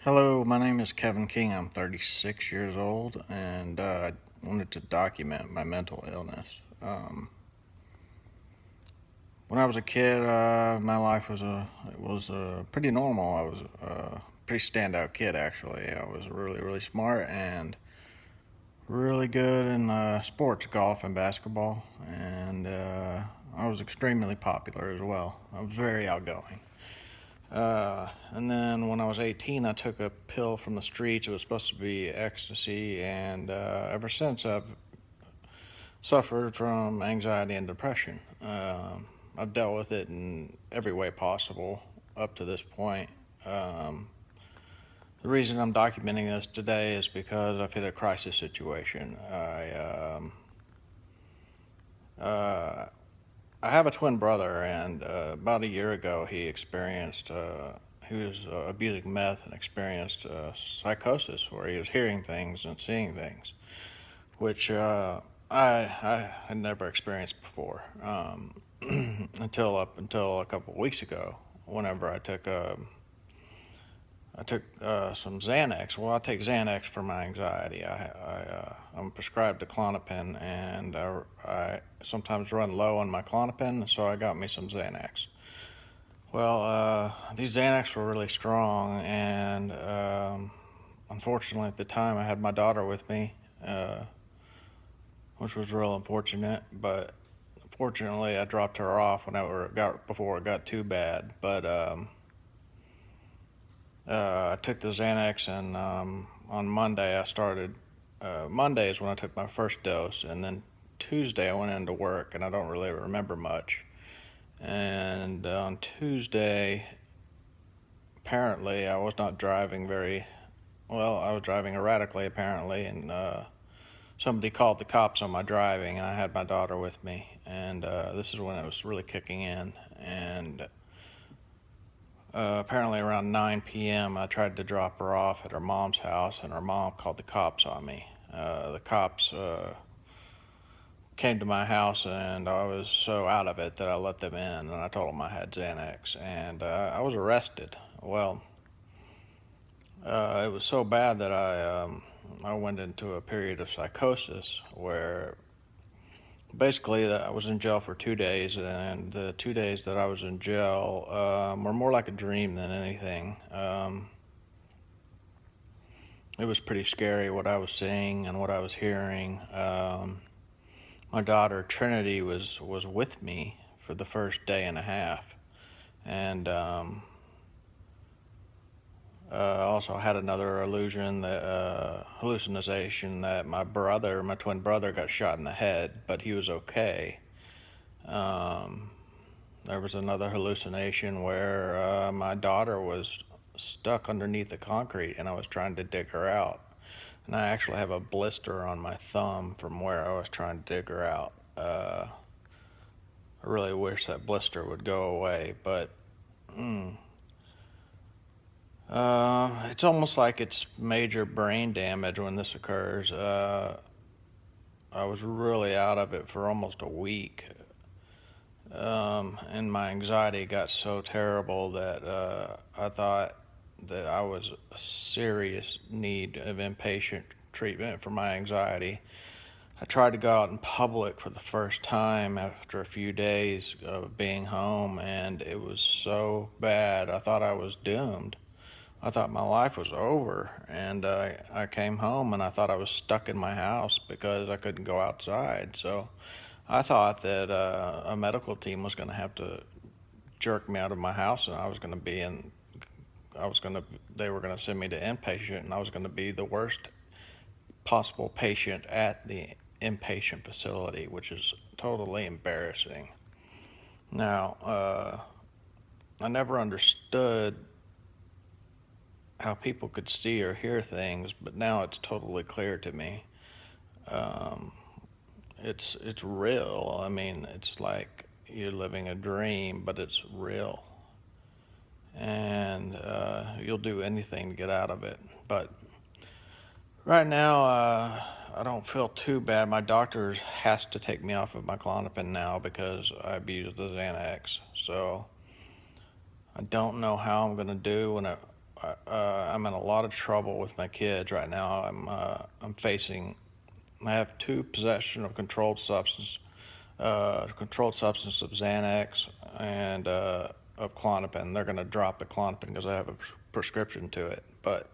Hello, my name is Kevin King. I'm 36 years old, and I wanted to document my mental illness. When I was a kid, my life was pretty normal. I was a pretty standout kid, actually. I was really smart and really good in sports, golf and basketball, and I was extremely popular as well. I was very outgoing. And then when I was 18, I took a pill from the streets. It was supposed to be ecstasy, and ever since I've suffered from anxiety and depression. I've dealt with it in every way possible up to this point. Um, the reason I'm documenting this today is because I've hit a crisis situation. Uh, I have a twin brother, and about a year ago, he was abusing meth and experienced psychosis, where he was hearing things and seeing things, which I had never experienced before until a couple of weeks ago, whenever I took some Xanax. Well, I take Xanax for my anxiety. I'm prescribed to Klonopin, and I sometimes run low on my Klonopin, so I got me some Xanax. Well, these Xanax were really strong, and unfortunately, at the time, I had my daughter with me, which was real unfortunate. But fortunately, I dropped her off before it got too bad. But I took the Xanax, and on Monday I started. Monday is when I took my first dose, and then Tuesday I went into work, and I don't really remember much. And on Tuesday, apparently I was not driving very well. I was driving erratically, apparently, and somebody called the cops on my driving, and I had my daughter with me. And this is when it was really kicking in. And apparently around 9 p.m. I tried to drop her off at her mom's house, and her mom called the cops on me. The cops came to my house, and I was so out of it that I let them in, and I told them I had Xanax, and I was arrested. Well, it was so bad that I went into a period of psychosis where basically I was in jail for 2 days, and the 2 days that I was in jail were more like a dream than anything. It was pretty scary what I was seeing and what I was hearing. My daughter Trinity was with me for the first day and a half, and also had another hallucination that my twin brother, got shot in the head, but he was okay. Um, there was another hallucination where my daughter was stuck underneath the concrete, and I was trying to dig her out. And I actually have a blister on my thumb from where I was trying to dig her out. I really wish that blister would go away, but it's almost like it's major brain damage when this occurs. I was really out of it for almost a week, and my anxiety got so terrible that I thought that I was a serious need of inpatient treatment for my anxiety. I tried to go out in public for the first time after a few days of being home, and it was so bad. I thought I was doomed. I thought my life was over, and I came home and I thought I was stuck in my house because I couldn't go outside. So I thought that a medical team was going to have to jerk me out of my house, and they were going to send me to inpatient, and I was going to be the worst possible patient at the inpatient facility, which is totally embarrassing. Now, I never understood how people could see or hear things, but now it's totally clear to me. Um, it's real. I mean, it's like you're living a dream, but it's real, and you'll do anything to get out of it. But right now, I don't feel too bad. My doctor has to take me off of my Klonopin now because I abused the Xanax. So I don't know how I'm gonna do I'm in a lot of trouble with my kids right now. I have two possession of controlled substance of Xanax and of Klonopin. They're going to drop the Klonopin because I have a prescription to it. But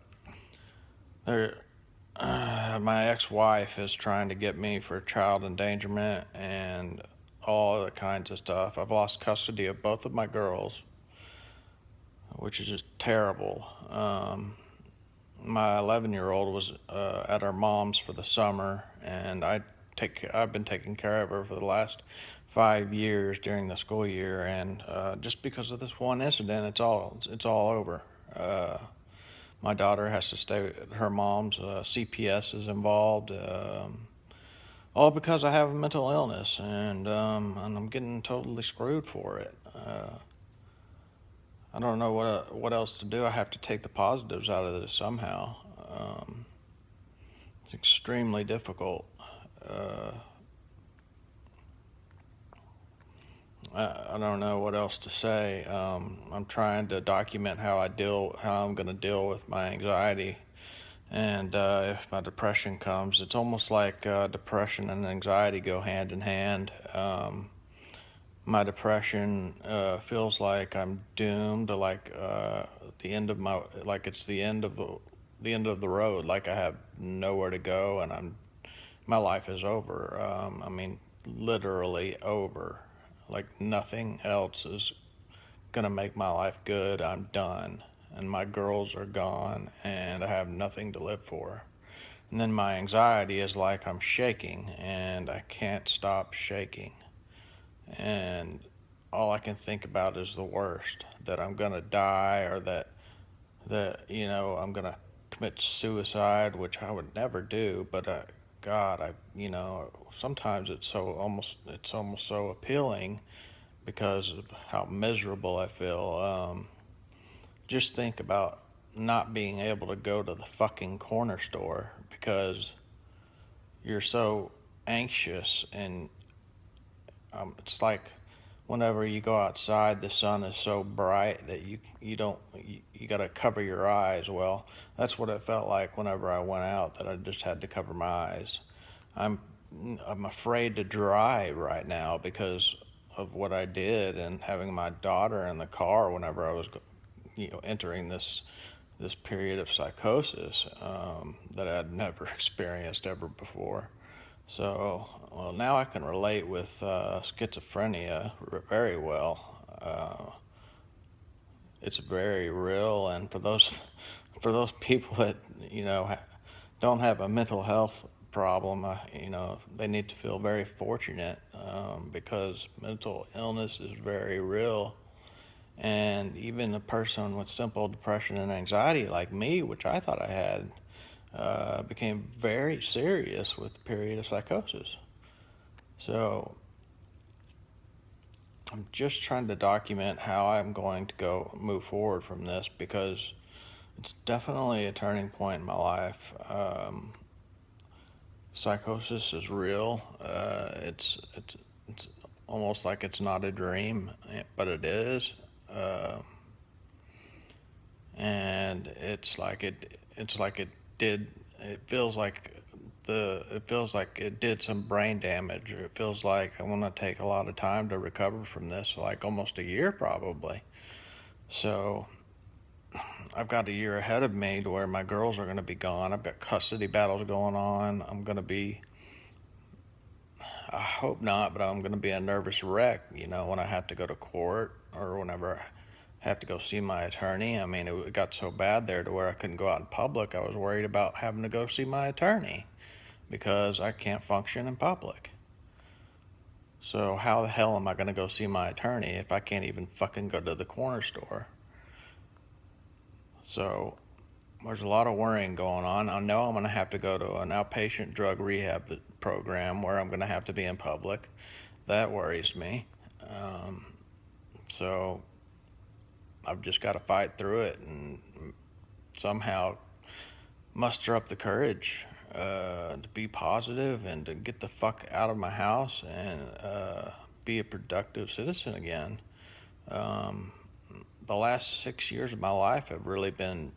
my ex-wife is trying to get me for child endangerment and all other kinds of stuff. I've lost custody of both of my girls, which is just terrible. My 11-year-old was at her mom's for the summer, and I've been taking care of her for the last 5 years during the school year, and just because of this one incident, it's all over. My daughter has to stay at her mom's. CPS is involved, all because I have a mental illness, and I'm getting totally screwed for it. I don't know what else to do. I have to take the positives out of this somehow. It's extremely difficult. I don't know what else to say. I'm trying to document how I'm going to deal with my anxiety, and if my depression comes, it's almost like depression and anxiety go hand in hand. My depression feels like I'm doomed, like it's the end of the road, like I have nowhere to go, and my life is over. I mean, literally over. Like nothing else is gonna make my life good. I'm done, and my girls are gone, and I have nothing to live for. And then my anxiety is like I'm shaking, and I can't stop shaking. And all I can think about is the worst, that I'm gonna die, or that I'm gonna commit suicide, which I would never do. But God, sometimes it's almost so appealing because of how miserable I feel. Just think about not being able to go to the fucking corner store because you're so anxious, and it's like whenever you go outside, the sun is so bright that you gotta cover your eyes. Well, that's what it felt like whenever I went out, that I just had to cover my eyes. I'm afraid to drive right now because of what I did, and having my daughter in the car whenever I was entering this period of psychosis that I'd never experienced ever before. So, well, now I can relate with schizophrenia very well. It's very real, and for those people that don't have a mental health problem, they need to feel very fortunate, because mental illness is very real. And even a person with simple depression and anxiety like me, which I thought I had, became very serious with the period of psychosis. So I'm just trying to document how I'm going to move forward from this, because it's definitely a turning point in my life. Psychosis is real. It's almost like it's not a dream, but it is. And it's like it did. It feels like it did some brain damage. It feels like I want to take a lot of time to recover from this, like almost a year probably. So I've got a year ahead of me to where my girls are going to be gone. I've got custody battles going on. I hope not, but I'm going to be a nervous wreck, when I have to go to court, or whenever I have to go see my attorney. I mean, it got so bad there to where I couldn't go out in public. I was worried about having to go see my attorney because I can't function in public. So how the hell am I going to go see my attorney if I can't even fucking go to the corner store? So there's a lot of worrying going on. I know I'm going to have to go to an outpatient drug rehab program where I'm going to have to be in public. That worries me. So I've just got to fight through it and somehow muster up the courage to be positive and to get the fuck out of my house and be a productive citizen again. The last 6 years of my life have really been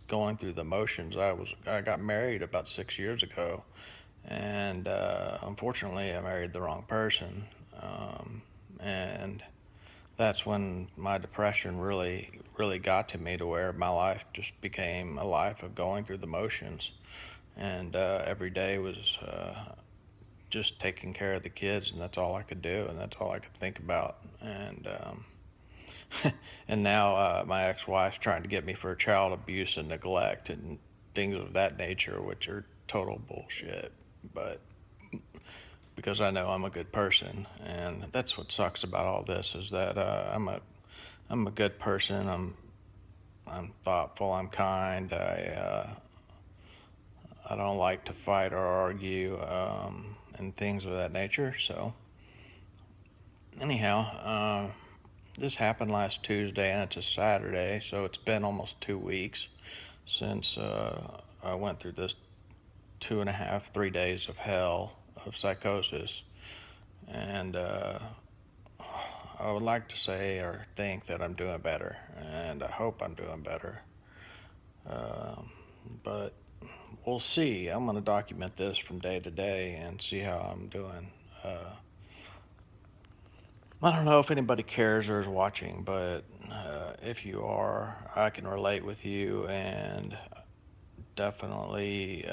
going through the motions. I got married about 6 years ago, and unfortunately, I married the wrong person, and that's when my depression really got to me, to where my life just became a life of going through the motions, and every day was just taking care of the kids, and that's all I could do, and that's all I could think about. And and now my ex-wife's trying to get me for child abuse and neglect and things of that nature, which are total bullshit. But because I know I'm a good person, and that's what sucks about all this, is that I'm a good person. I'm thoughtful. I'm kind. I don't like to fight or argue, and things of that nature. So anyhow, this happened last Tuesday, and it's a Saturday, so it's been almost 2 weeks since I went through this 2.5, 3 days of hell of psychosis. And I would like to say or think that I'm doing better, and I hope I'm doing better. But we'll see. I'm going to document this from day to day and see how I'm doing. I don't know if anybody cares or is watching, but if you are, I can relate with you, and definitely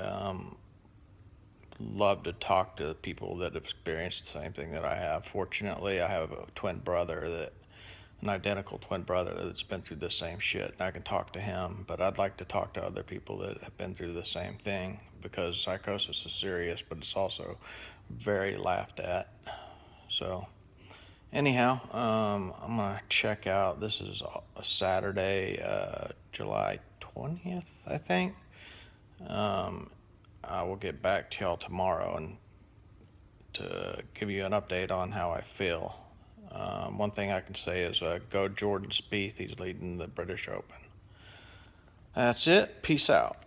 love to talk to people that have experienced the same thing that I have. Fortunately, I have an identical twin brother that's been through the same shit, and I can talk to him. But I'd like to talk to other people that have been through the same thing, because psychosis is serious, but it's also very laughed at. So anyhow, I'm gonna check out. This is a Saturday, July 20th, I think. I will get back to y'all tomorrow and to give you an update on how I feel. One thing I can say is go Jordan Spieth. He's leading the British Open. That's it. Peace out.